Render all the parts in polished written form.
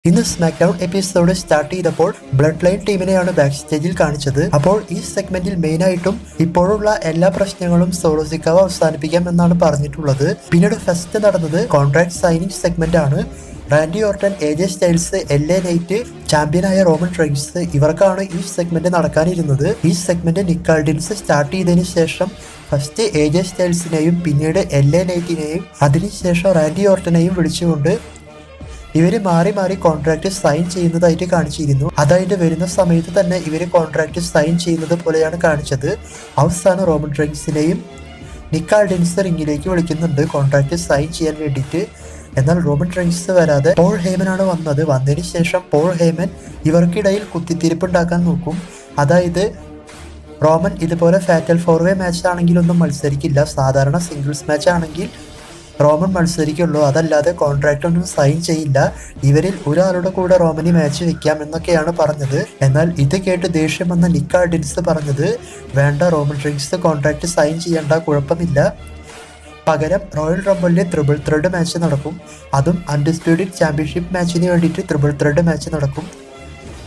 ഇന്ന് smack down episode start ചെയ്തപ്പോൾ blood line ടീമിനെയാണ് back സ്റ്റേജിൽ കാണിച്ചത്. അപ്പോൾ ഈ സെഗ്മെന്റിൽ മെയിൻ ആയിട്ടും ഇപ്പോഴുള്ള എല്ലാ പ്രശ്നങ്ങളും സോളോ സിക്കാവ അവസാനിപ്പിക്കാം എന്നാണ് പറഞ്ഞിട്ടുള്ളത്. പിന്നീട് ഫസ്റ്റ് നടന്നത് കോൺട്രാക്ട് സൈനിങ് സെഗ്മെന്റ് ആണ്. Randy Orton, AJ Styles, LA Knight, ചാമ്പ്യനായ റോമൻ റെയിൻസ് ഇവർക്കാണ് ഈ സെഗ്മെന്റ് നടക്കാനിരുന്നത്. ഈ സെഗ്മെന്റ് നിക്ക് ആൾഡിൻസ് സ്റ്റാർട്ട് ചെയ്തതിനു ശേഷം ഫസ്റ്റ് AJ സ്റ്റൈൽസിനെയും പിന്നീട് LA നൈറ്റിനെയും അതിനുശേഷം റാൻഡി ഓർട്ടനെയും വിളിച്ചുകൊണ്ട് ഇവര് മാറി മാറി കോൺട്രാക്ട് സൈൻ ചെയ്യുന്നതായിട്ട് കാണിച്ചിരുന്നു. അതായത് വരുന്ന സമയത്ത് തന്നെ ഇവര് കോൺട്രാക്ട് സൈൻ ചെയ്യുന്നത് പോലെയാണ് കാണിച്ചത്. അവസാനം റോമൻ റെയിൻസിനെയും നിക്ക് ആൾഡിൻസ് റിംഗിലേക്ക് വിളിക്കുന്നുണ്ട് കോൺട്രാക്ട് സൈൻ ചെയ്യാൻ വേണ്ടിയിട്ട്. എന്നാൽ റോമൻ റെയിൻസ് വരാതെ പോൾ ഹേമനാണ് വന്നത്. വന്നതിന് ശേഷം പോൾ ഹേമൻ ഇവർക്കിടയിൽ കുത്തിത്തിരിപ്പുണ്ടാക്കാൻ നോക്കും. അതായത് റോമൻ ഇതുപോലെ ഫാറ്റൽ 4-വേ മാച്ച് ആണെങ്കിലൊന്നും മത്സരിക്കില്ല. സാധാരണ സിംഗിൾസ് മാച്ച് ആണെങ്കിൽ റോമൻ മത്സരിക്കുള്ളൂ, അതല്ലാതെ കോൺട്രാക്ട് ഒന്നും സൈൻ ചെയ്യില്ല. ഇവരിൽ ഒരാളുടെ കൂടെ റോമനി മാച്ച് വെക്കാം എന്നൊക്കെയാണ് പറഞ്ഞത്. എന്നാൽ ഇത് കേട്ട് ദേഷ്യം വന്ന നിക്ക് ആൾഡിൻസ് പറഞ്ഞത് വേണ്ട, റോമൻ റെയിൻസ് കോൺട്രാക്ട് സൈൻ ചെയ്യേണ്ട, കുഴപ്പമില്ല, പകരം റോയൽ റംബിളിൽ ട്രിപ്പിൾ ത്രെഡ് മാച്ച് നടക്കും, അതും അൺഡിസ്പ്യൂട്ടഡ് ചാമ്പ്യൻഷിപ്പ് മാച്ചിന് വേണ്ടിയിട്ട് ട്രിപ്പിൾ ത്രെഡ് മാച്ച് നടക്കും,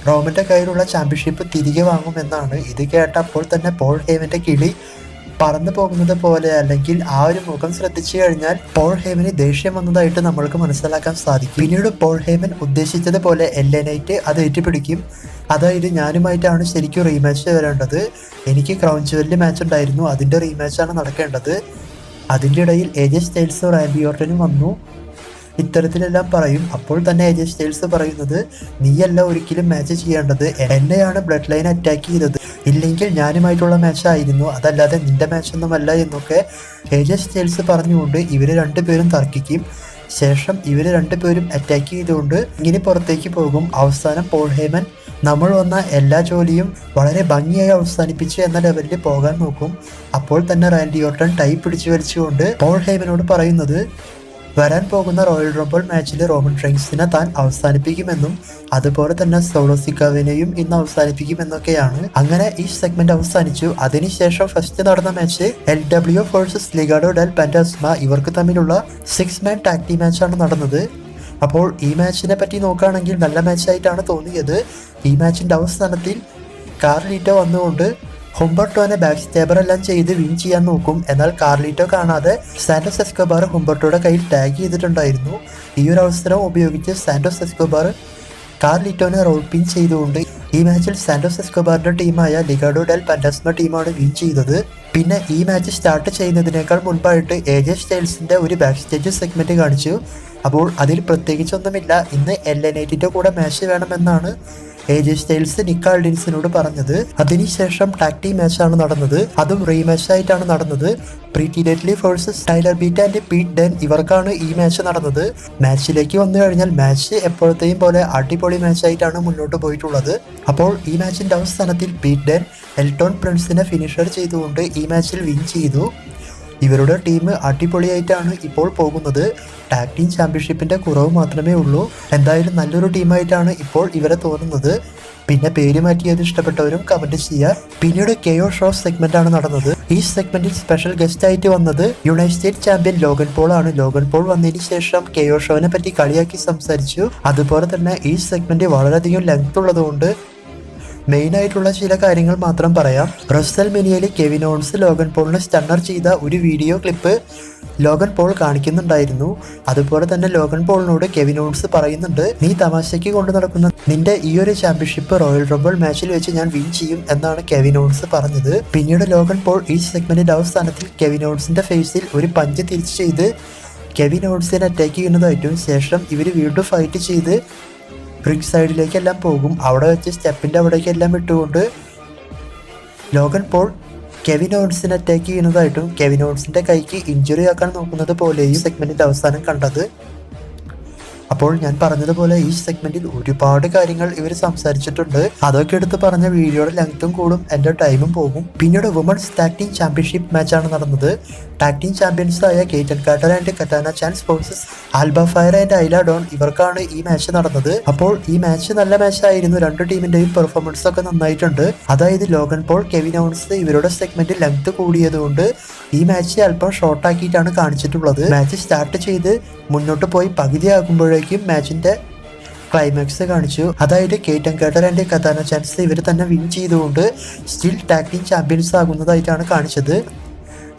റോമന്റെ കയ്യിലുള്ള ചാമ്പ്യൻഷിപ്പ് തിരികെ വാങ്ങുമെന്നാണ്. ഇത് കേട്ടപ്പോൾ തന്നെ പോൾ ഹേമന്റെ കിളി പറന്നു പോകുന്നത് പോലെ, അല്ലെങ്കിൽ ആ ഒരു മുഖം ശ്രദ്ധിച്ചു കഴിഞ്ഞാൽ പോൾ ഹേമന് ദേഷ്യം വന്നതായിട്ട് നമ്മൾക്ക് മനസ്സിലാക്കാൻ സാധിക്കും. പിന്നീട് പോൾ ഹേമൻ ഉദ്ദേശിച്ചതുപോലെ LA നൈറ്റ് അത് ഏറ്റുപിടിക്കും. അതായത് ഞാനുമായിട്ടാണ് ശരിക്കും റീമാച്ച് വരേണ്ടത്, എനിക്ക് ക്രൗൺ ജുവലിൽ മാച്ച് ഉണ്ടായിരുന്നു, അതിൻ്റെ റീമാച്ചാണ് നടക്കേണ്ടത്. അതിൻ്റെ ഇടയിൽ AJ സ്റ്റൈൽസും റാൻഡി ഓർട്ടനും വന്നു ഇത്തരത്തിലെല്ലാം പറയും. അപ്പോൾ തന്നെ AJ സ്റ്റൈൽസ് പറയുന്നത് നീയല്ല ഒരിക്കലും മാച്ച് ചെയ്യേണ്ടത്, എന്നെയാണ് ബ്ലഡ് ലൈൻ അറ്റാക്ക് ചെയ്തത്, ഇല്ലെങ്കിൽ ഞാനുമായിട്ടുള്ള മാച്ച് ആയിരുന്നു, അതല്ലാതെ നിന്റെ മാച്ചൊന്നുമല്ല എന്നൊക്കെ AJ സ്റ്റൈൽസ് പറഞ്ഞുകൊണ്ട് ഇവർ രണ്ടുപേരും തർക്കിക്കും. ശേഷം ഇവർ രണ്ടുപേരും അറ്റാക്ക് ചെയ്തുകൊണ്ട് ഇങ്ങനെ പുറത്തേക്ക് പോകും. അവസാനം പോൾ ഹേമൻ നമ്മൾ വന്ന എല്ലാ ജോലിയും വളരെ ഭംഗിയായി അവസാനിപ്പിച്ചു എന്ന ലെവലിൽ പോകാൻ നോക്കും. അപ്പോൾ തന്നെ റാൻഡി ഓർട്ടൺ ടൈ പിടിച്ചു വലിച്ചുകൊണ്ട് പോൾ ഹേമനോട് പറയുന്നത് വരാൻ പോകുന്ന റോയൽ റംബിൾ മാച്ചിൽ റോമൻ റെയിൻസിനെ താൻ അവസാനിപ്പിക്കുമെന്നും അതുപോലെ തന്നെ സോളോ സിക്കാവിനെയും ഇന്ന് അവസാനിപ്പിക്കുമെന്നൊക്കെയാണ്. അങ്ങനെ ഈ സെഗ്മെന്റ് അവസാനിച്ചു. അതിനുശേഷം ഫസ്റ്റ് നടന്ന മാച്ച് LW വേഴ്സസ് ലിഗാഡോ ഡെൽ പാന്റാസ്മ, ഇവർക്ക് തമ്മിലുള്ള 6-man ടാഗ് ടീം മാച്ചാണ് നടന്നത്. അപ്പോൾ ഈ മാച്ചിനെ പറ്റി നോക്കുകയാണെങ്കിൽ നല്ല മാച്ചായിട്ടാണ് തോന്നിയത്. ഈ മാച്ചിന്റെ അവസാനത്തിൽ കാർലിറ്റോ വന്നുകൊണ്ട് ഹുംബർട്ടോനെ ബാക്ക് സ്റ്റേബർ എല്ലാം ചെയ്ത് വിൻ ചെയ്യാൻ നോക്കും. എന്നാൽ കാർലിറ്റോ കാണാതെ സാന്റോസ് എസ്കോബാർ ഹുംബർട്ടോയുടെ കയ്യിൽ ടാഗ് ചെയ്തിട്ടുണ്ടായിരുന്നു. ഈ ഒരു അവസരം ഉപയോഗിച്ച് സാന്റോസ് എസ്കോബാർ കാർലിറ്റോനെ റോൾ പിൻ ചെയ്തുകൊണ്ട് ഈ മാച്ചിൽ സാന്റോസ് എസ്കോബാറിന്റെ ടീമായ ലിഗാഡോ ഡെൽ പാന്റാസ്മ ടീമാണ് വിൻ ചെയ്തത്. പിന്നെ ഈ മാച്ച് സ്റ്റാർട്ട് ചെയ്യുന്നതിനേക്കാൾ മുൻപായിട്ട് AJ സ്റ്റൈൽസിന്റെ ഒരു ബാക്ക് സ്റ്റേജ് സെഗ്മെന്റ് കാണിച്ചു. അപ്പോൾ അതിൽ പ്രത്യേകിച്ചൊന്നുമില്ല. ഇന്ന് LA നൈറ്റിന്റെ കൂടെ മാച്ച് വേണമെന്നാണ് AJ സ്റ്റൈൽസ് നിക്ക് ആൾഡിൻസിനോട് പറഞ്ഞത്. അതിനുശേഷം ടാഗ് ടീം മാച്ചാണ് നടന്നത്, അതും റീമാച്ച് ആയിട്ടാണ് നടന്നത്. Pretty deadly versus Tyler Bate and Pete Dunne, ഇവർക്കാണ് ഈ മാച്ച് നടന്നത്. മാച്ചിലേക്ക് വന്നു കഴിഞ്ഞാൽ മാച്ച് എപ്പോഴത്തെയും പോലെ അടിപൊളി മാച്ചായിട്ടാണ് മുന്നോട്ട് പോയിട്ടുള്ളത്. അപ്പോൾ ഈ മാച്ചിന്റെ അവസാനത്തിൽ പീറ്റ് ഡെൻ എൽട്ടോൺ പ്രിൻസിനെ ഫിനിഷർ ചെയ്തുകൊണ്ട് ഈ മാച്ചിൽ വിൻ ചെയ്തു. ഇവരുടെ ടീം അടിപൊളിയായിട്ടാണ് ഇപ്പോൾ പോകുന്നത്. ടാഗ് ടീം ചാമ്പ്യൻഷിപ്പിന്റെ കുറവ് മാത്രമേ ഉള്ളൂ. എന്തായാലും നല്ലൊരു ടീമായിട്ടാണ് ഇപ്പോൾ ഇവരെ തോന്നുന്നത്. പിന്നെ പേര് മാറ്റിയത് ഇഷ്ടപ്പെട്ടവരും കമന്റ് ചെയ്യുക. പിന്നീട് കെയോ ഷോ സെഗ്മെന്റ് ആണ് നടന്നത്. ഈ സെഗ്മെന്റിൽ സ്പെഷ്യൽ ഗസ്റ്റ് ആയിട്ട് വന്നത് United State champion Logan Paul ആണ്. ലോഗൻ പോൾ വന്നതിന് ശേഷം കെയോ ഷോനെ പറ്റി കളിയാക്കി സംസാരിച്ചു. അതുപോലെ തന്നെ ഈ സെഗ്മെന്റ് വളരെയധികം ലെങ്ത് ഉള്ളതുകൊണ്ട് മെയിൻ ആയിട്ടുള്ള ചില കാര്യങ്ങൾ മാത്രം പറയാം. റസൽമേനിയയിൽ കെവിൻ ഓൺസ് ലോഗൻ പോളിനെ സ്റ്റണ്ണർ ചെയ്ത ഒരു വീഡിയോ ക്ലിപ്പ് ലോഗൻ പോൾ കാണിക്കുന്നുണ്ടായിരുന്നു. അതുപോലെ തന്നെ ലോഗൻ പോളിനോട് കെവിൻ ഓൺസ് പറയുന്നുണ്ട്, നീ തമാശയ്ക്ക് കൊണ്ട് നടക്കുന്ന നിന്റെ ഈ ഒരു ചാമ്പ്യൻഷിപ്പ് റോയൽ റംബിൾ മാച്ചിൽ വെച്ച് ഞാൻ വിൻ ചെയ്യും എന്നാണ് കെവിൻ ഓൺസ് പറഞ്ഞത്. പിന്നീട് ലോഗൻ പോൾ ഈ സെഗ്മെന്റിന്റെ അവസാനത്തിൽ കെവിൻ ഓൺസിന്റെ ഫേസിൽ ഒരു പഞ്ച് തിരിച്ച് ചെയ്ത് കെവിൻ ഓൺസിനെ അറ്റാക്ക് ചെയ്യുന്നതായിട്ടും ശേഷം ഇവർ വീണ്ടും ഫൈറ്റ് ചെയ്ത് റിംഗ് സൈഡിലേക്കെല്ലാം പോകും. അവിടെ വെച്ച് സ്റ്റെപ്പിൻ്റെ അവിടേക്കെല്ലാം ഇട്ടുകൊണ്ട് ലോഗൻ പോൾ കെവിൻ ഓൺസിനെ അറ്റാക്ക് ചെയ്യുന്നതായിട്ടും കെവിൻ ഓൺസിൻ്റെ കൈക്ക് ഇഞ്ചുറി ആക്കാൻ നോക്കുന്നത് പോലെയും സെഗ്മെന്റിന്റെ അവസാനം കണ്ടത്. അപ്പോൾ ഞാൻ പറഞ്ഞതുപോലെ ഈ സെഗ്മെന്റിൽ ഒരുപാട് കാര്യങ്ങൾ ഇവർ സംസാരിച്ചിട്ടുണ്ട്. അതൊക്കെ എടുത്ത് പറഞ്ഞ വീഡിയോയുടെ ലെങ്ത്തും കൂടും, എൻ്റെ ടൈമും പോകും. പിന്നീട് വുമൺസ് ടാഗ് ടീം ചാമ്പ്യൻഷിപ്പ് മാച്ചാണ് നടന്നത്. ടാഗ് ടീം ചാമ്പ്യൻസായ Kayden Carter and Katana Chance versus Alba Fyre and Isla Dawn, ഇവർക്കാണ് ഈ മാച്ച് നടന്നത്. അപ്പോൾ ഈ മാച്ച് നല്ല മാച്ചായിരുന്നു. രണ്ട് ടീമിന്റെയും പെർഫോമൻസ് ഒക്കെ നന്നായിട്ടുണ്ട്. അതായത് ലോഗൻ പോൾ, കെവിൻ ഓൺസ് ഇവരുടെ സെഗ്മെന്റ് ലെങ്ത് കൂടിയതുകൊണ്ട് ഈ മാച്ച് അല്പം ഷോർട്ടാക്കിയിട്ടാണ് കാണിച്ചിട്ടുള്ളത്. മാച്ച് സ്റ്റാർട്ട് ചെയ്ത് മുന്നോട്ട് പോയി പകുതിയാകുമ്പോഴേക്കും മാച്ചിന്റെ ക്ലൈമാക്സ് കാണിച്ചു. അതായത് കേറ്റൻ കാട്ടർ ആൻഡ് കഥാന ചാൻസ് ഇവർ തന്നെ വിൻ ചെയ്തുകൊണ്ട് സ്റ്റിൽ ടാഗ് ടീം ചാമ്പ്യൻസ് ആകുന്നതായിട്ടാണ് കാണിച്ചത്.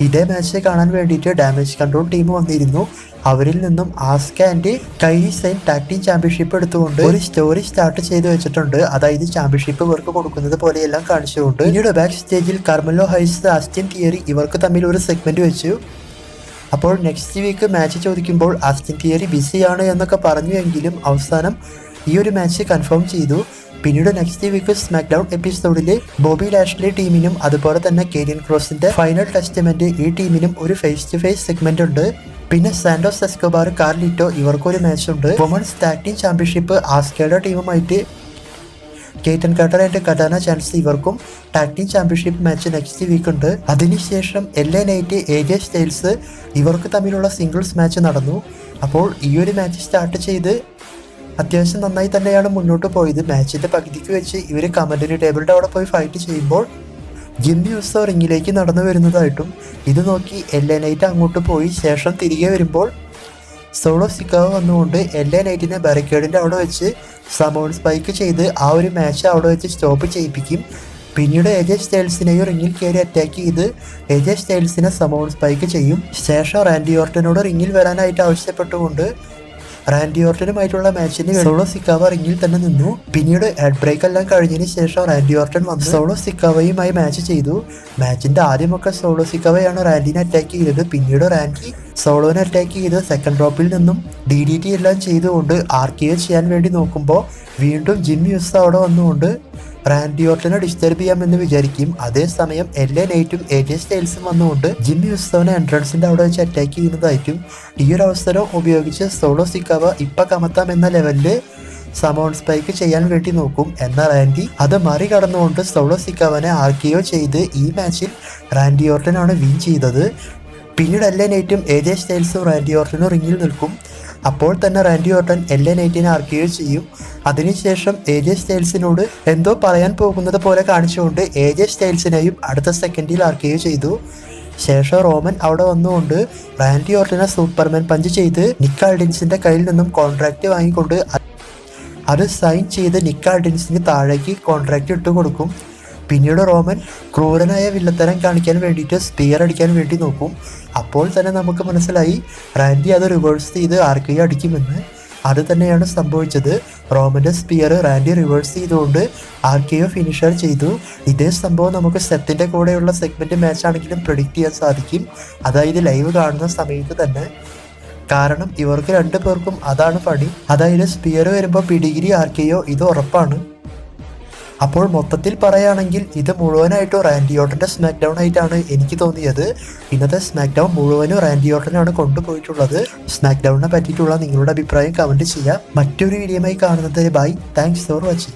ഇതേ മാച്ച് കാണാൻ വേണ്ടിയിട്ട് ഡാമേജ് കൺട്രോൾ ടീം വന്നിരുന്നു. അവരിൽ നിന്നും Asuka and Kairi Sane tag team championship എടുത്തുകൊണ്ട് ഒരു സ്റ്റോറി സ്റ്റാർട്ട് ചെയ്ത് വെച്ചിട്ടുണ്ട്. അതായത് ചാമ്പ്യൻഷിപ്പ് ഇവർക്ക് കൊടുക്കുന്നത് പോലെയെല്ലാം കാണിച്ചുകൊണ്ട്. പിന്നീട് ബാക്ക് സ്റ്റേജിൽ കാർമെലോ ഹൈസ്, ആസ്റ്റിൻ തിയറി ഇവർക്ക് തമ്മിൽ ഒരു സെഗ്മെന്റ് വെച്ചു. അപ്പോൾ നെക്സ്റ്റ് വീക്ക് മാച്ച് ചോദിക്കുമ്പോൾ ആസ്റ്റിൻ തിയറി ബിസിയാണ് എന്നൊക്കെ പറഞ്ഞുവെങ്കിലും അവസാനം ഈ ഒരു മാച്ച് കൺഫേം ചെയ്തു. പിന്നീട് നെക്സ്റ്റ് വീക്ക് സ്മാക്ക് ഡൗൺ എപ്പിസോഡിൽ ബോബി ലാഷ്ലി ടീമിനും അതുപോലെ തന്നെ കേരിയൻ ക്രോസിന്റെ ഫൈനൽ ടെസ്റ്റ്മെന്റ് ഈ ടീമിനും ഒരു ഫേസ് ടു ഫേസ് സെഗ്മെന്റ് ഉണ്ട്. പിന്നെ സാന്റോസ് എസ്കോബാർ, കാർലിറ്റോ ഇവർക്കൊരു മാച്ച് ഉണ്ട്. വുമൺസ് ടാഗ് ടീം ചാമ്പ്യൻഷിപ്പ് ആസ്കയുടെ ടീമുമായിട്ട് Kayden Carter and Katana Chance ഇവർക്കും tag team championship match next week ഉണ്ട്. അതിനുശേഷം LA നൈറ്റ്, AJ സ്റ്റൈൽസ് ഇവർക്ക് തമ്മിലുള്ള സിംഗിൾസ് മാച്ച് നടന്നു. അപ്പോൾ ഈ ഒരു മാച്ച് സ്റ്റാർട്ട് ചെയ്ത് അത്യാവശ്യം നന്നായി തന്നെയാണ് മുന്നോട്ട് പോയത്. മാച്ചിന്റെ പകുതിക്ക് വെച്ച് ഇവർ കമന്ററി ടേബിളിന്റെ അവിടെ പോയി ഫൈറ്റ് ചെയ്യുമ്പോൾ ജിമ്മി ഉസോ റിങ്ങിലേക്ക് നടന്നു വരുന്നതായിട്ടും ഇത് നോക്കി LA നൈറ്റ് അങ്ങോട്ട് പോയി ശേഷം തിരികെ വരുമ്പോൾ സോളോ സിക്കാവ് വന്നുകൊണ്ട് LA നൈറ്റിനെ ബാരിക്കേഡിന്റെ അവിടെ വെച്ച് സമോൺ സ്പൈക്ക് ചെയ്ത് ആ ഒരു മാച്ച് അവിടെ വെച്ച് സ്റ്റോപ്പ് ചെയ്യിപ്പിക്കും. പിന്നീട് AJ സ്റ്റൈൽസിനെയും റിങ്ങിൽ കയറി അറ്റാക്ക് ചെയ്ത് AJ സ്റ്റൈൽസിനെ സമോൺ സ്പൈക്ക് ചെയ്യും. ശേഷം റാൻഡി ഓർട്ടനോട് റിങ്ങിൽ വരാനായിട്ട് ആവശ്യപ്പെട്ടുകൊണ്ട് റാൻഡി ഓർട്ടനുമായിട്ടുള്ള മാച്ചിന് സോളോ സിക്കാവ റിങ്ങിൽ തന്നെ നിന്നു. പിന്നീട് ഹെഡ് ബ്രേക്ക് എല്ലാം കഴിഞ്ഞതിന് ശേഷം റാൻഡി ഓർട്ടൻ വന്ന് സോളോ സിക്കാവയുമായി മാച്ച് ചെയ്തു. മാച്ചിന്റെ ആദ്യമൊക്കെ സോളോ സിക്കാവയാണ് റാൻഡിനെ അറ്റാക്ക് ചെയ്തത്. പിന്നീട് റാൻഡി സോളോനെ അറ്റാക്ക് ചെയ്ത് സെക്കൻഡ് ഡ്രോപ്പിൽ നിന്നും DDT എല്ലാം ചെയ്തുകൊണ്ട് RKO ചെയ്യാൻ വേണ്ടി നോക്കുമ്പോൾ വീണ്ടും ജിമ്മി ഉസോ അവിടെ വന്നുകൊണ്ട് റാൻഡി ഓർട്ടനെ ഡിസ്റ്റർബ് ചെയ്യാമെന്ന് വിചാരിക്കും. അതേസമയം LA നൈറ്റും AJ സ്റ്റൈൽസും വന്നുകൊണ്ട് ജിമ്മി ഉസോനെ എൻട്രൻസിന്റെ അവിടെ വെച്ച് അറ്റാക്ക് ചെയ്യുന്നതായിട്ടും ഈ ഒരു അവസരം ഉപയോഗിച്ച് സോളോ സിക്കാവ ഇപ്പൊ കമത്താം എന്ന ലെവലില് സമോൺ സ്പൈക്ക് ചെയ്യാൻ വേണ്ടി നോക്കും. എന്നാൽ റാൻഡി അത് മറികടന്നുകൊണ്ട് സോളോ സിക്കാവനെ RKO ചെയ്ത് ഈ മാച്ചിൽ റാൻഡി ഓർട്ടനാണ് വിൻ ചെയ്തത്. പിന്നീട് LA നൈറ്റും AJ സ്റ്റൈൽസും റാൻഡി ഓർട്ടനും റിങ്ങിൽ നിൽക്കും. അപ്പോൾ തന്നെ റാൻഡി ഓർട്ടൻ LA നൈറ്റിനെ RKO ചെയ്യും. അതിനുശേഷം AJ സ്റ്റൈൽസിനോട് എന്തോ പറയാൻ പോകുന്നത് പോലെ കാണിച്ചുകൊണ്ട് AJ സ്റ്റൈൽസിനെയും അടുത്ത സെക്കൻഡിൽ RKO ചെയ്തു. ശേഷം റോമൻ അവിടെ വന്നുകൊണ്ട് റാൻഡി ഓർട്ടനെ സൂപ്പർമാൻ പഞ്ച് ചെയ്ത് നിക്ക് ആൾഡിൻസിന്റെ കയ്യിൽ നിന്നും കോൺട്രാക്ട് വാങ്ങിക്കൊണ്ട് അത് സൈൻ ചെയ്ത് നിക്ക് ആൾഡിൻസിന് താഴേക്ക് കോൺട്രാക്ട് ഇട്ട് കൊടുക്കും. പിന്നീട് റോമൻ ക്രൂരനായ വില്ലത്തരം കാണിക്കാൻ വേണ്ടിയിട്ട് സ്പിയർ അടിക്കാൻ വേണ്ടി നോക്കും. അപ്പോൾ തന്നെ നമുക്ക് മനസ്സിലായി റാൻഡി അത് റിവേഴ്സ് ചെയ്ത് RKO അടിക്കുമെന്ന്. അത് തന്നെയാണ് സംഭവിച്ചത്. റോമന്റെ സ്പിയർ റാൻഡി റിവേഴ്സ് ചെയ്തുകൊണ്ട് RKO ഫിനിഷർ ചെയ്തു. ഇതേ സംഭവം നമുക്ക് സെത്തിന്റെ കൂടെയുള്ള സെഗ്മെന്റ് മാച്ച് ആണെങ്കിലും പ്രെഡിക്റ്റ് ചെയ്യാൻ സാധിക്കും. അതായത് ലൈവ് കാണുന്ന സമയത്ത് തന്നെ. കാരണം ഇവർക്ക് രണ്ടു പേർക്കും അതാണ് പണി. അതായത് സ്പിയർ വരുമ്പോൾ പിടിഗിരി RKO ഇത് ഉറപ്പാണ്. അപ്പോൾ മൊത്തത്തിൽ പറയുകയാണെങ്കിൽ ഇത് മുഴുവനായിട്ടും റാൻഡി ഓർട്ടന്റെ സ്മാക്ക് ഡൗൺ ആയിട്ടാണ് എനിക്ക് തോന്നിയത്. ഇന്നത്തെ സ്മാക്ക് ഡൗൺ മുഴുവനും റാൻഡി ഓർട്ടനാണ് കൊണ്ടുപോയിട്ടുള്ളത്. സ്മാക്ക് ഡൗണിനെ പറ്റിയിട്ടുള്ള നിങ്ങളുടെ അഭിപ്രായം കമന്റ് ചെയ്യാം. മറ്റൊരു വീഡിയോയുമായി കാണുന്നത് ബൈ. Thanks for watching.